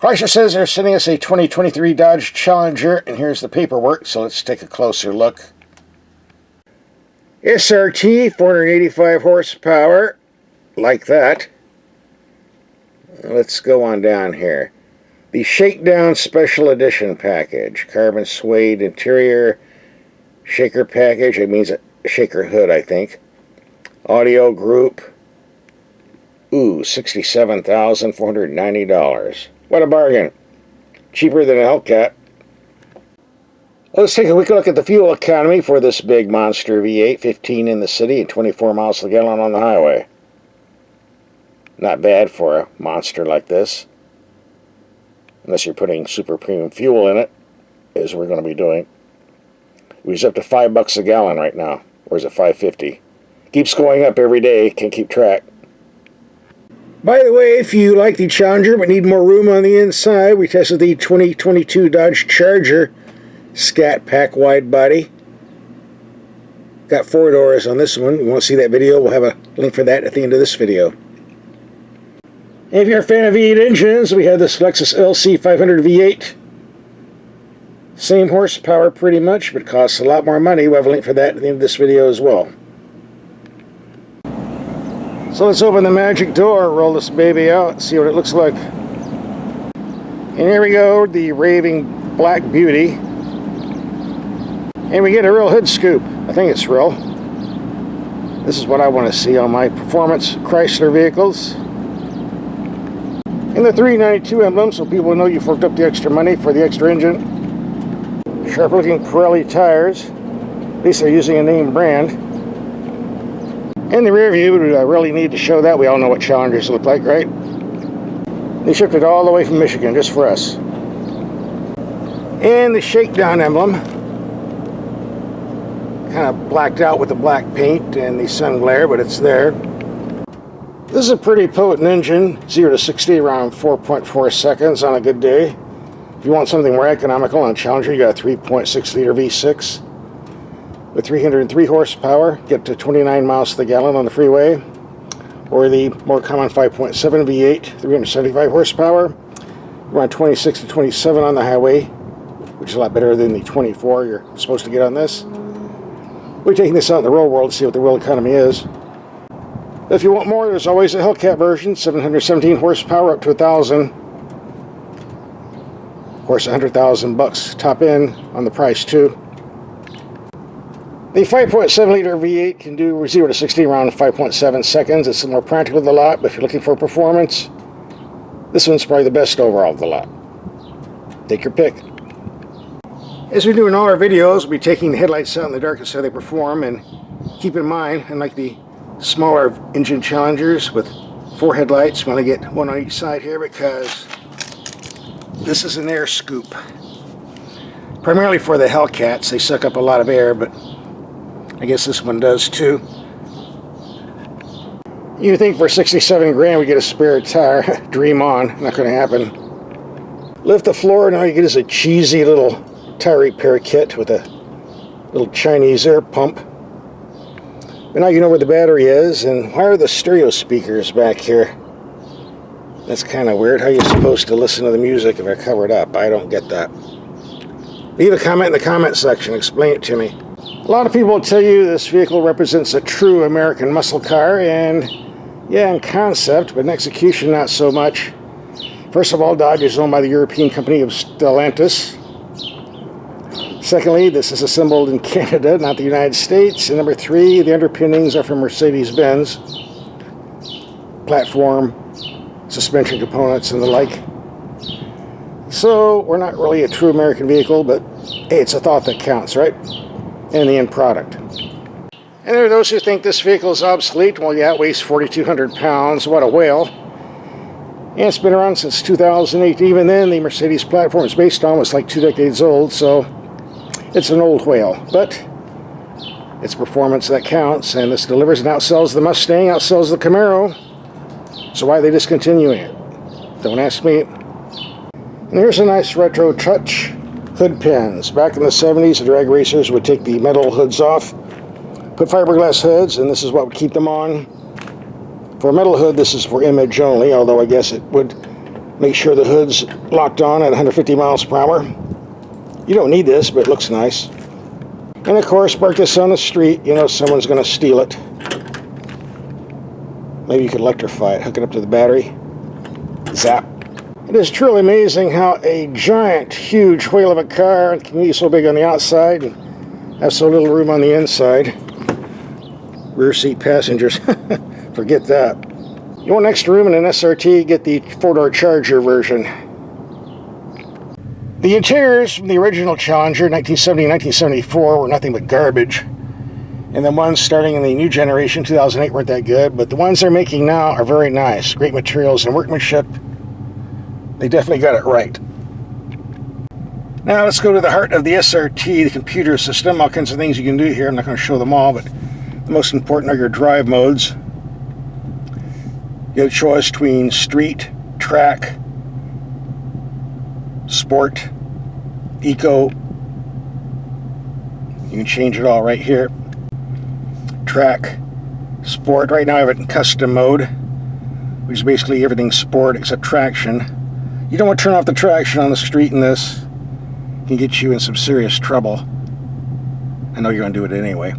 Chrysler says they're sending us a 2023 Dodge Challenger, and here's the paperwork, so let's take a closer look. SRT, 485 horsepower, like that. Let's go on down here. The Shakedown Special Edition package, carbon suede interior, shaker package, it means a shaker hood, I think. Audio group, $67,490. What a bargain. Cheaper than a Hellcat. Let's take a quick look at the fuel economy for this big monster V8, 15 in the city and 24 miles per gallon on the highway. Not bad for a monster like this. Unless you're putting super premium fuel in it, as we're going to be doing. It's up to $5 a gallon right now. Or is it $5.50? Keeps going up every day, can't keep track. By the way, if you like the Challenger but need more room on the inside, we tested the 2022 Dodge Charger Scat Pack wide body. Got 4 doors on this one. If you want to see that video, we'll have a link for that at the end of this video. And if you're a fan of V8 engines, we have this Lexus LC 500 V8. Same horsepower pretty much, but costs a lot more money. We'll have a link for that at the end of this video as well. So let's open the magic door, roll this baby out, see what it looks like. And here we go, the raving black beauty. And we get a real hood scoop. I think it's real. This is what I want to see on my performance Chrysler vehicles. And the 392 emblem, so people know you forked up the extra money for the extra engine. Sharp looking Pirelli tires. At least they're using a name brand. In the rear view, do I really need to show that? We all know what Challengers look like, right? They shipped it all the way from Michigan just for us. And the Shakedown emblem. Kind of blacked out with the black paint and the sun glare, but it's there. This is a pretty potent engine. 0 to 60 around 4.4 seconds on a good day. If you want something more economical on a Challenger, you got a 3.6 liter V6. With 303 horsepower, get to 29 miles to the gallon on the freeway. Or the more common 5.7 V8, 375 horsepower, around 26 to 27 on the highway, which is a lot better than the 24 you're supposed to get on this. We're taking this out in the real world to see what the real economy is. If you want more, there's always a Hellcat version, 717 horsepower up to 1,000. Of course, $100,000 top end on the price too. The 5.7 liter V8 can do 0 to 60 around 5.7 seconds. It's the more practical of the lot, but if you're looking for performance, this one's probably the best overall of the lot. Take your pick. As we do in all our videos, we'll be taking the headlights out in the dark to see how they perform, and keep in mind, unlike the smaller engine Challengers with 4 headlights, we only get 1 on each side here because this is an air scoop. Primarily for the Hellcats, they suck up a lot of air, but I guess this one does too. You think for 67 grand we get a spare tire? Dream on, not going to happen. Lift the floor, and all you get is a cheesy little tire repair kit with a little Chinese air pump. But now you know where the battery is, and why are the stereo speakers back here? That's kind of weird. How are you supposed to listen to the music if they're covered up? I don't get that. Leave a comment in the comment section. Explain it to me. A lot of people will tell you this vehicle represents a true American muscle car, and yeah, in concept, but in execution, not so much. First of all, Dodge is owned by the European company of Stellantis. Secondly, this is assembled in Canada, not the United States. And number 3, the underpinnings are from Mercedes-Benz. Platform, suspension components, and the like. So, we're not really a true American vehicle, but hey, it's a thought that counts, right? And the end product. And there are those who think this vehicle is obsolete. Well, yeah, it weighs 4,200 pounds. What a whale. And it's been around since 2008. Even then, the Mercedes platform it's based on was like 2 decades old, so it's an old whale. But it's performance that counts, and this delivers and outsells the Mustang, outsells the Camaro. So why are they discontinuing it? Don't ask me. And here's a nice retro touch. Hood pins. Back in the 70s, the drag racers would take the metal hoods off, put fiberglass hoods, and this is what would keep them on. For a metal hood, this is for image only, although I guess it would Make sure the hood's locked on at 150 miles per hour. You don't need this, but it looks nice. And of course, park this on the street. You know someone's going to steal it. Maybe you could electrify it, hook it up to the battery. Zap. It is truly amazing how a giant, huge whale of a car can be so big on the outside and have so little room on the inside. Rear seat passengers, forget that. You want extra room in an SRT, get the 4-door Charger version. The interiors from the original Challenger, 1970 and 1974, were nothing but garbage. And the ones starting in the new generation, 2008, weren't that good. But the ones they're making now are very nice. Great materials and workmanship. They definitely got it right. Now let's go to the heart of the SRT, the computer system. All kinds of things you can do here. I'm not going to show them all, but the most important are your drive modes. You have a choice between street, track, sport, eco. You can change it all right here. Track, sport. Right now I have it in custom mode, which is basically everything sport except traction. You don't want to turn off the traction on the street in this. It can get you in some serious trouble. I know you're going to do it anyway.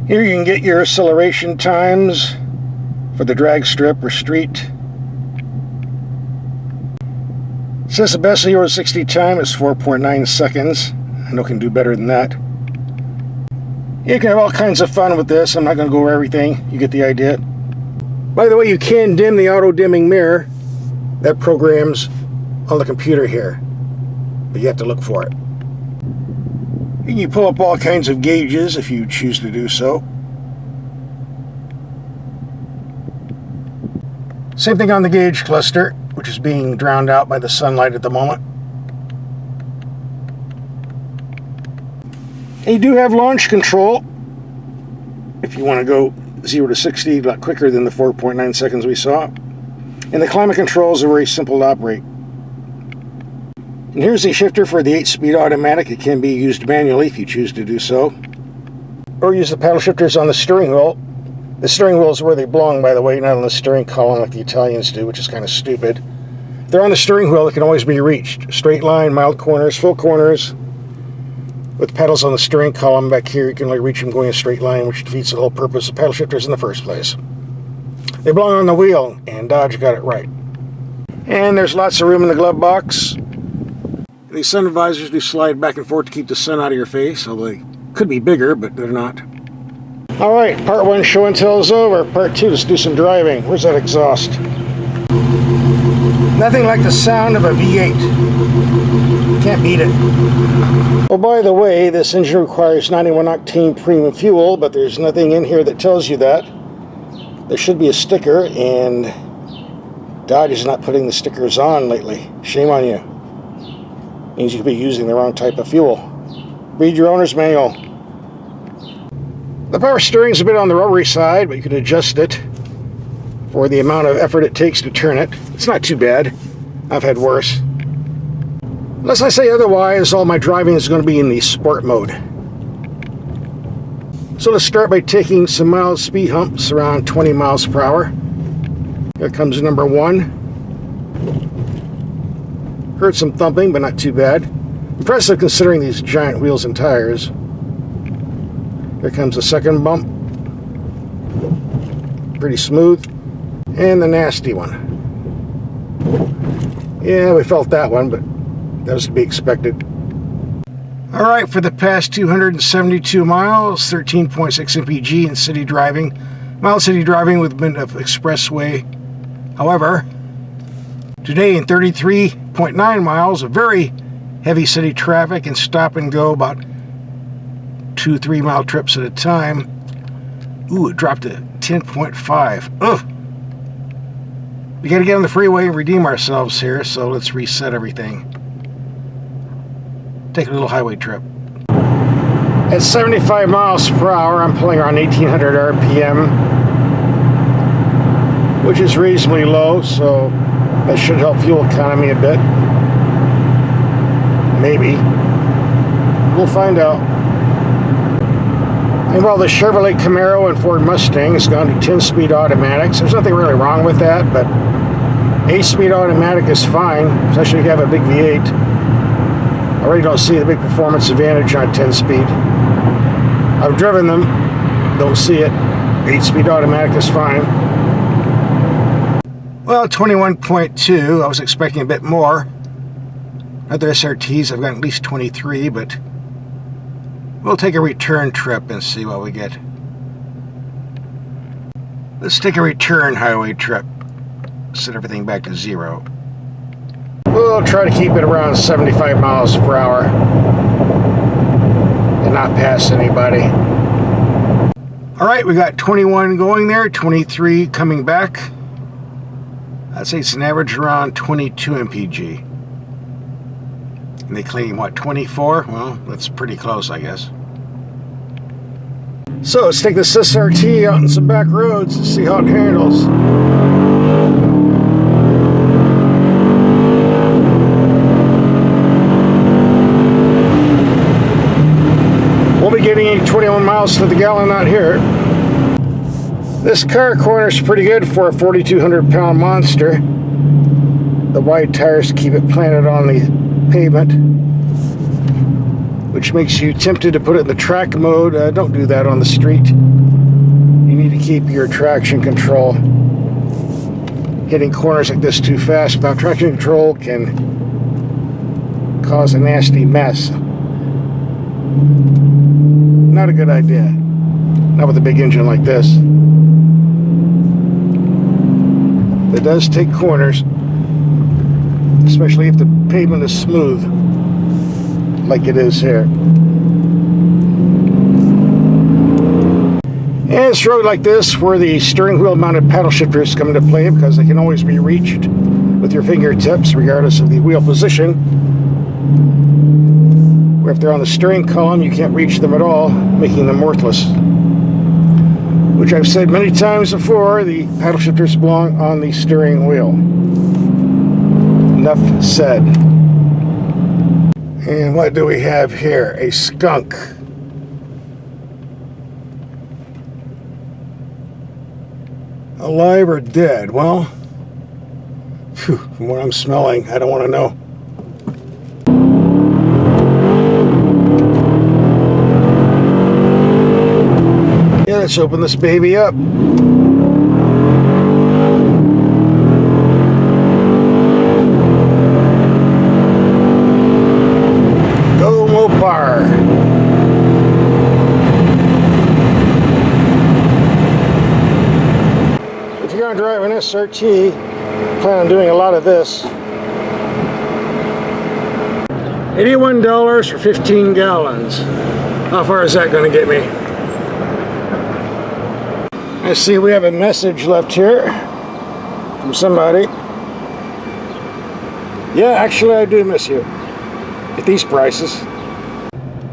Here you can get your acceleration times for the drag strip or street. It says the best 0 to 60 time is 4.9 seconds. I know it can do better than that. You can have all kinds of fun with this. I'm not going to go over everything. You get the idea. By the way, you can dim the auto-dimming mirror. That programs on the computer here. But you have to look for it. You can pull up all kinds of gauges if you choose to do so. Same thing on the gauge cluster, which is being drowned out by the sunlight at the moment. And you do have launch control if you want to go 0 to 60 a lot quicker than the 4.9 seconds we saw. And the climate controls are very simple to operate. And here's the shifter for the 8-speed automatic. It can be used manually if you choose to do so. Or use the paddle shifters on the steering wheel. The steering wheel is where they belong, by the way, not on the steering column like the Italians do, which is kind of stupid. If they're on the steering wheel, it can always be reached. Straight line, mild corners, full corners. With pedals on the steering column back here, you can only reach them going a straight line, which defeats the whole purpose of paddle shifters in the first place. They belong on the wheel, and Dodge got it right. And there's lots of room in the glove box. These sun visors do slide back and forth to keep the sun out of your face, although they could be bigger, but they're not. Alright, part 1 show and tell is over. Part 2, let's do some driving. Where's that exhaust? Nothing like the sound of a V8. Can't beat it. Oh, by the way, this engine requires 91 octane premium fuel, but there's nothing in here that tells you that. There should be a sticker, and Dodge is not putting the stickers on lately. Shame on you. Means you could be using the wrong type of fuel. Read your owner's manual. The power steering's a bit on the rubbery side, but you can adjust it for the amount of effort it takes to turn it. It's not too bad. I've had worse. Unless I say otherwise, all my driving is going to be in the sport mode. So let's start by taking some mild speed humps around 20 miles per hour. Here comes number 1. Heard some thumping, but not too bad. Impressive considering these giant wheels and tires. Here comes the second bump. Pretty smooth. And the nasty one. Yeah, we felt that one, but that was to be expected. Alright, for the past 272 miles, 13.6 mpg in city driving. Mild city driving with a bit of expressway. However, today in 33.9 miles of very heavy city traffic and stop and go about 2-3 mile trips at a time. Ooh, it dropped to 10.5. Ugh! We gotta get on the freeway and redeem ourselves here, so let's reset everything. Take a little highway trip. At 75 miles per hour, I'm pulling around 1800 RPM, which is reasonably low, so that should help fuel economy a bit. Maybe. We'll find out. And while the Chevrolet Camaro and Ford Mustang has gone to 10-speed automatics, there's nothing really wrong with that, but 8-speed automatic is fine, especially if you have a big V8. I really don't see the big performance advantage on 10-speed. I've driven them, don't see it. 8-speed automatic is fine. Well, 21.2, I was expecting a bit more. Other SRTs, I've got at least 23, but we'll take a return trip and see what we get. Let's take a return highway trip. Set everything back to 0. We'll try to keep it around 75 miles per hour and not pass anybody. Alright, we got 21 going there, 23 coming back. I'd say it's an average around 22 mpg. And they claim, what, 24? Well, that's pretty close, I guess. So let's take this SRT out on some back roads and see how it handles. We'll be getting 21 miles to the gallon out here. This car corner is pretty good for a 4,200 pound monster. The wide tires keep it planted on the pavement, which makes you tempted to put it in the track mode. Don't do that on the street. You need to keep your traction control. Hitting corners like this too fast without traction control can cause a nasty mess. Not a good idea. Not with a big engine like this. It does take corners, especially if the pavement is smooth, like it is here. And it's a road like this where the steering wheel mounted paddle shifters come into play, because they can always be reached with your fingertips regardless of the wheel position. Where if they're on the steering column, you can't reach them at all, making them worthless. Which I've said many times before, the paddle shifters belong on the steering wheel. Enough said. And what do we have here? A skunk. Alive or dead? Well, from what I'm smelling, I don't want to know. Yeah, let's open this baby up. Go Mopar. If you're going to drive an SRT, plan on doing a lot of this. $81 for 15 gallons. How far is that going to get me? I see we have a message left here from somebody. Yeah, actually I do miss you at these prices.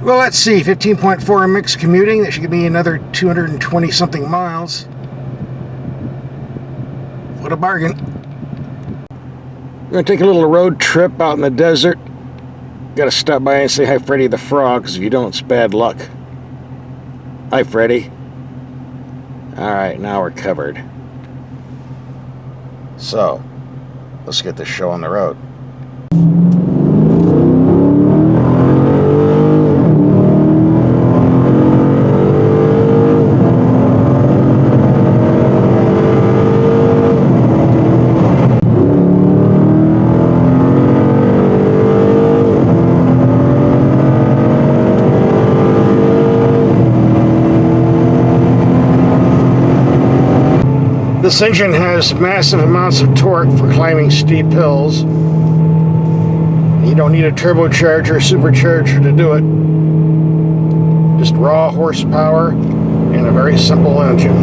Well, let's see, 15.4 mixed commuting. That should give me another 220 something miles. What a bargain. We're going to take a little road trip out in the desert. Got to stop by and say hi, Freddy the Frog, because if you don't, it's bad luck. Hi, Freddy. Alright, now we're covered. So, let's get this show on the road. This engine has massive amounts of torque for climbing steep hills. You don't need a turbocharger or supercharger to do it. Just raw horsepower and a very simple engine.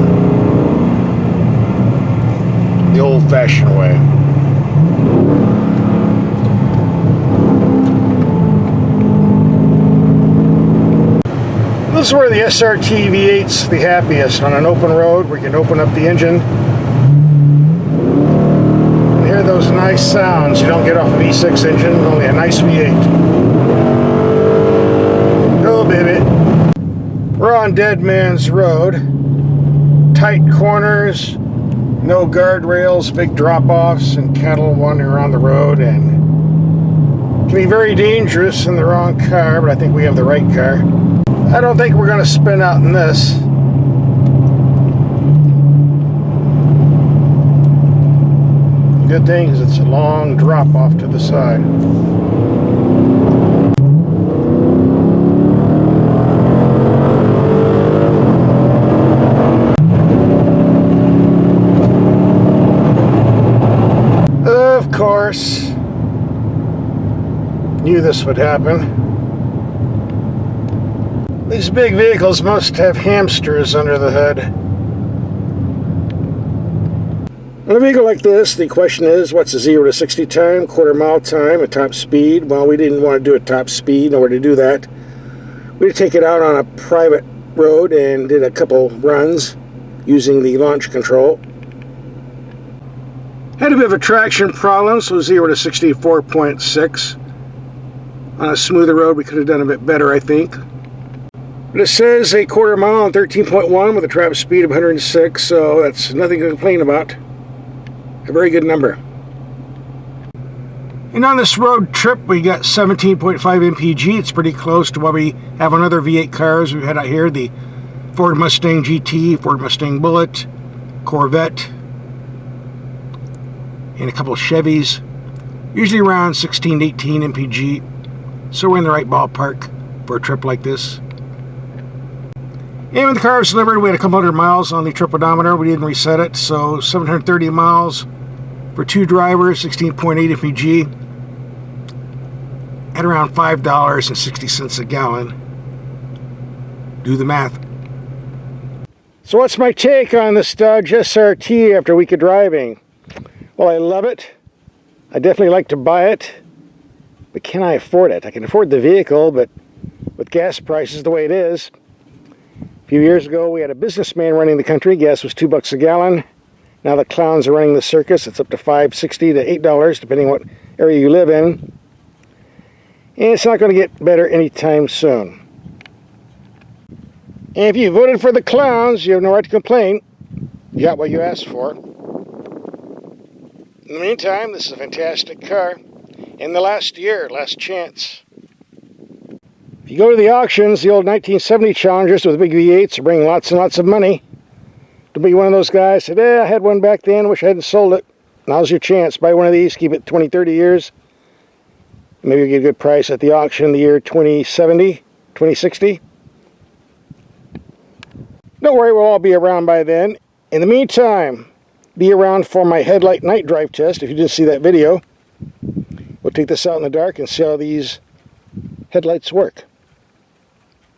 The old-fashioned way. This is where the SRT V8's the happiest, on an open road where you can open up the engine. Hear those nice sounds you don't get off a V6 engine, only a nice V8. Go, baby. We're on Dead Man's Road. Tight corners No guardrails, big drop-offs, and cattle wandering around the road, and it can be very dangerous in the wrong car, but I think we have the right car. I don't think we're going to spin out in this. The good thing is it's a long drop-off to the side. Of course, knew this would happen. These big vehicles must have hamsters under the hood. On a vehicle like this, the question is, what's the 0 to 60 time, quarter mile time, a top speed? Well, we didn't want to do a top speed. In order to do that, we had to take it out on a private road and did a couple runs using the launch control. Had a bit of a traction problem, so 0 to 64.6. On a smoother road, we could have done a bit better, I think. But it says a quarter mile on 13.1 with a trap speed of 106, so that's nothing to complain about. A very good number. And on this road trip, we got 17.5 mpg. It's pretty close to what we have on other V8 cars we've had out here. The Ford Mustang GT, Ford Mustang Bullitt, Corvette, and a couple of Chevys. Usually around 16 to 18 mpg. So we're in the right ballpark for a trip like this. And when the car was delivered, we had a couple hundred miles on the trip odometer. We didn't reset it, so 730 miles for two drivers, 16.8 mpg, at around $5.60 a gallon. Do the math. So what's my take on this Dodge SRT after a week of driving? Well, I love it. I definitely like to buy it, but can I afford it? I can afford the vehicle, but with gas prices the way it is, a few years ago, we had a businessman running the country. Gas was $2 a gallon. Now the clowns are running the circus. It's up to $5.60 to $8, depending what area you live in. And it's not going to get better anytime soon. And if you voted for the clowns, you have no right to complain. You got what you asked for. In the meantime, this is a fantastic car. In the last year, last chance. If you go to the auctions, the old 1970 Challengers with big V8s are bringing lots and lots of money. To be one of those guys said, I had one back then, wish I hadn't sold it. Now's your chance. Buy one of these, keep it 20, 30 years. Maybe you'll get a good price at the auction in the year 2070, 2060. Don't worry, we'll all be around by then. In the meantime, be around for my headlight night drive test. If you didn't see that video, we'll take this out in the dark and see how these headlights work.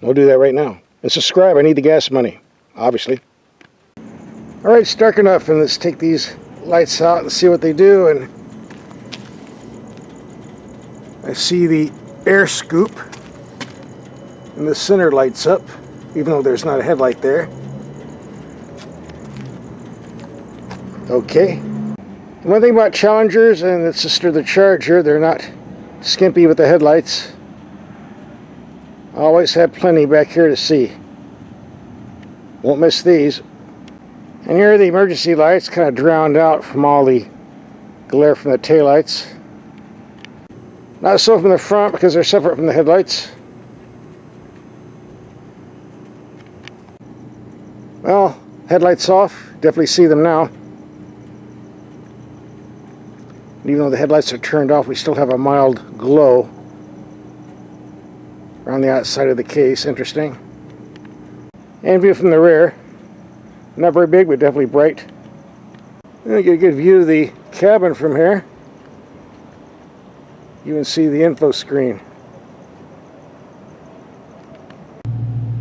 We'll do that right now. And subscribe. I need the gas money, obviously. Alright, it's dark enough, and let's take these lights out and see what they do. And I see the air scoop, and the center lights up, even though there's not a headlight there. Okay. One thing about Challengers and its sister the Charger, they're not skimpy with the headlights. I always have plenty back here to see. Won't miss these. And here are the emergency lights, kind of drowned out from all the glare from the taillights. Not so from the front because they're separate from the headlights. Well, headlights off. Definitely see them now. And even though the headlights are turned off, we still have a mild glow around the outside of the case. Interesting. And view from the rear. Not very big, but definitely bright. You get a good view of the cabin from here. You can see the info screen.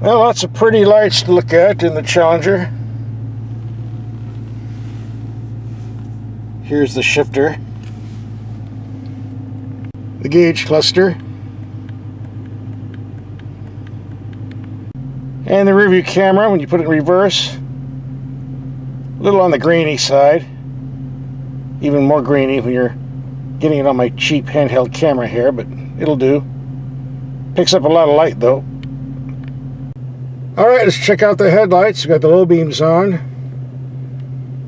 Well, lots of pretty lights to look at in the Challenger. Here's the shifter. The gauge cluster. And the rear view camera, when you put it in reverse, a little on the grainy side. Even more grainy when you're getting it on my cheap handheld camera here, but it'll do. Picks up a lot of light though. Alright, let's check out the headlights. We've got the low beams on.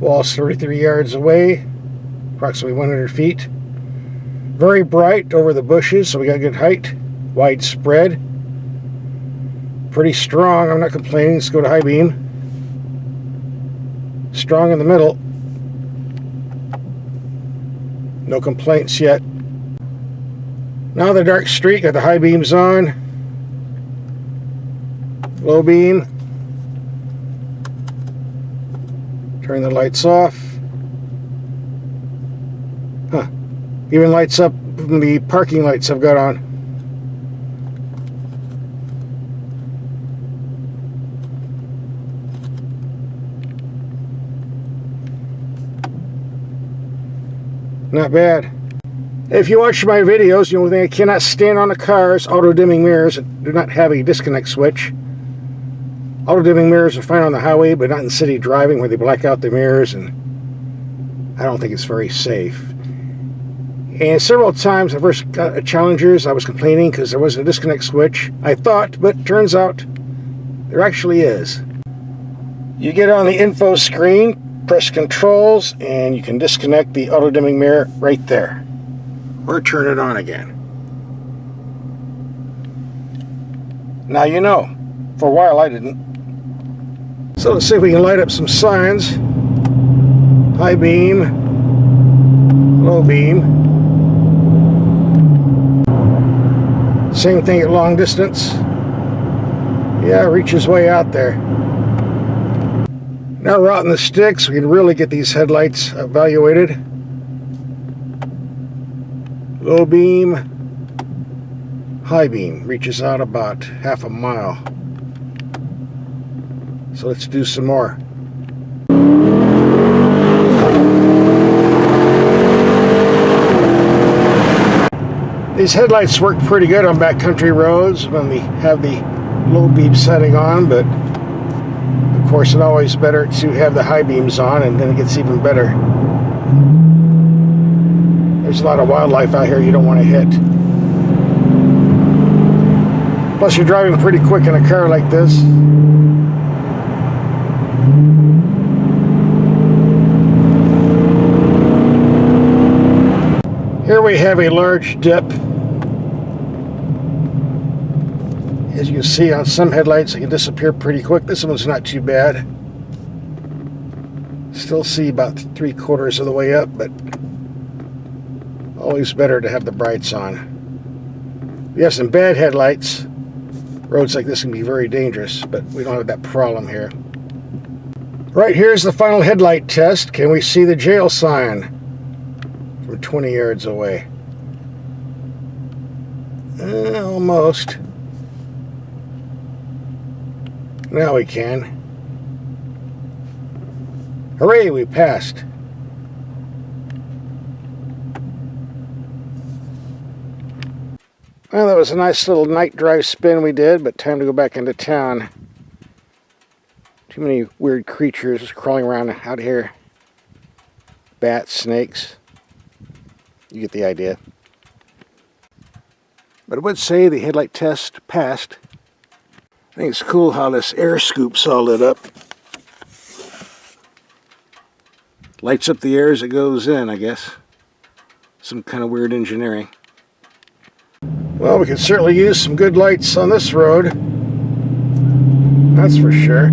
Wall's 33 yards away, approximately 100 feet. Very bright over the bushes, so we got good height. Widespread. Pretty strong, I'm not complaining. Let's go to high beam. Strong in the middle. No complaints yet. Now the dark streak, got the high beams on. Low beam. Turn the lights off. Huh. Even lights up the parking lights I've got on. Not bad. If you watch my videos, you know the thing I cannot stand on a car is auto-dimming mirrors that do not have a disconnect switch. Auto-dimming mirrors are fine on the highway, but not in city driving where they black out the mirrors, and I don't think it's very safe. And several times I first got Challengers, I was complaining because there wasn't a disconnect switch. I thought, but turns out there actually is. You get on the info screen, press controls, and you can disconnect the auto-dimming mirror right there. Or turn it on again. Now you know. For a while I didn't. So let's see if we can light up some signs. High beam. Low beam. Same thing at long distance. Yeah, it reaches way out there. Now we're out in the sticks, we can really get these headlights evaluated. Low beam, high beam, reaches out about half a mile. So let's do some more. These headlights work pretty good on backcountry roads when we have the low beam setting on, but of course it's always better to have the high beams on, and then it gets even better. There's a lot of wildlife out here you don't want to hit. Plus you're driving pretty quick in a car like this. Here we have a large dip. As you can see on some headlights, it can disappear pretty quick. This one's not too bad. Still see about 3/4 of the way up, but always better to have the brights on. If you have some bad headlights, roads like this can be very dangerous, but we don't have that problem here. Right here's the final headlight test. Can we see the jail sign from 20 yards away? Almost. Now we can. Hooray, we passed. Well, that was a nice little night drive spin we did, but time to go back into town. Too many weird creatures crawling around out here. Bats, snakes. You get the idea. But I would say the headlight test passed. I think it's cool how this air scoop's all lit up. Lights up the air as it goes in, I guess. Some kind of weird engineering. Well, we could certainly use some good lights on this road. That's for sure.